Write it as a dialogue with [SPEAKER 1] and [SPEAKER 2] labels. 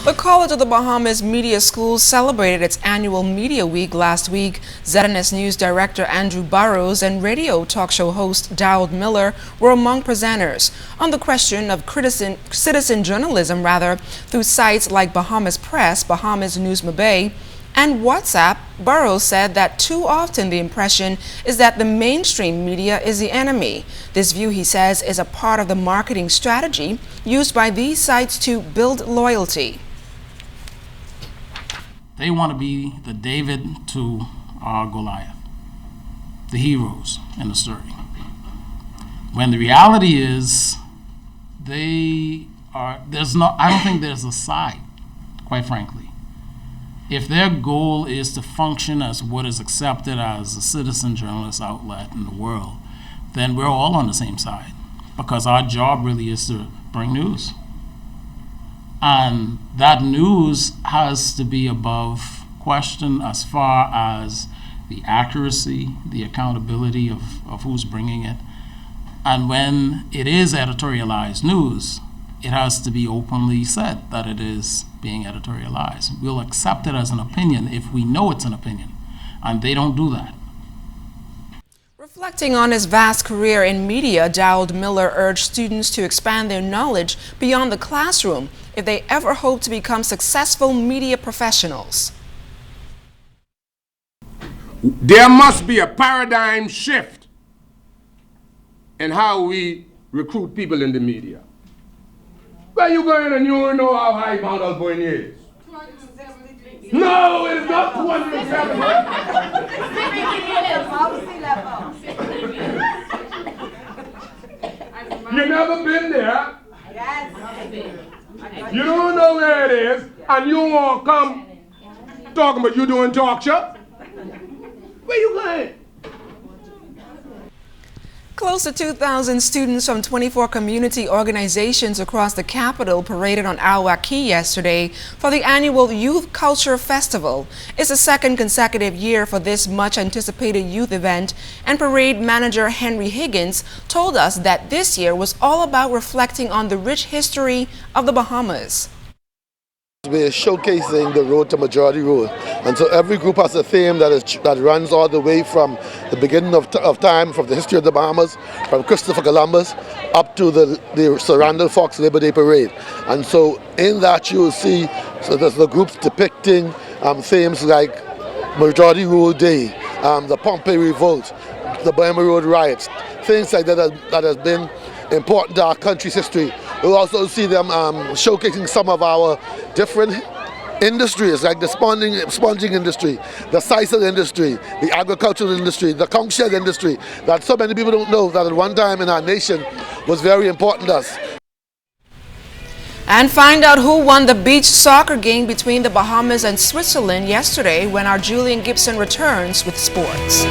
[SPEAKER 1] The College of the Bahamas Media School celebrated its annual Media Week last week. ZNS News Director Andrew Burrows and radio talk show host Daryl Miller were among presenters. On the question of citizen journalism through sites like Bahamas Press, Bahamas News Mabay, and WhatsApp, Burrows said that too often the impression is that the mainstream media is the enemy. This view, he says, is a part of the marketing strategy used by these sites to build loyalty.
[SPEAKER 2] They want to be the David to our Goliath, the heroes in the story. When the reality is, I don't think there's a side, quite frankly. If their goal is to function as what is accepted as a citizen journalist outlet in the world, then we're all on the same side, because our job really is to bring news. And that news has to be above question as far as the accuracy, the accountability of who's bringing it. And when it is editorialized news, it has to be openly said that it is being editorialized. We'll accept it as an opinion if we know it's an opinion, and they don't do that.
[SPEAKER 1] Reflecting on his vast career in media, Daryl Miller urged students to expand their knowledge beyond the classroom if they ever hope to become successful media professionals.
[SPEAKER 3] There must be a paradigm shift in how we recruit people in the media. Where you going and you don't know how high Mount Alboin is? No, it's not 270. You never been there. Yes. You don't know where it is, and you won't come talking about you doing talk show. Where you going?
[SPEAKER 1] Close to 2,000 students from 24 community organizations across the capital paraded on Arawak Key yesterday for the annual Youth Culture Festival. It's the second consecutive year for this much-anticipated youth event, and parade manager Henry Higgins told us that this year was all about reflecting on the rich history of the Bahamas.
[SPEAKER 4] We're showcasing the road to majority rule, and so every group has a theme that runs all the way from the beginning of time, from the history of the Bahamas, from Christopher Columbus up to the Sir Randall Fox Labor Day Parade. And so in that you will see there's the groups depicting themes like Majority Rule Day, the Pompey Revolt, the Burma Road riots, things like that has been important to our country's history. We'll also see them showcasing some of our different industries, like the sponging industry, the sisal industry, the agricultural industry, the conch shell industry, that so many people don't know that at one time in our nation was very important to us.
[SPEAKER 1] And find out who won the beach soccer game between the Bahamas and Switzerland yesterday when our Julian Gibson returns with sports.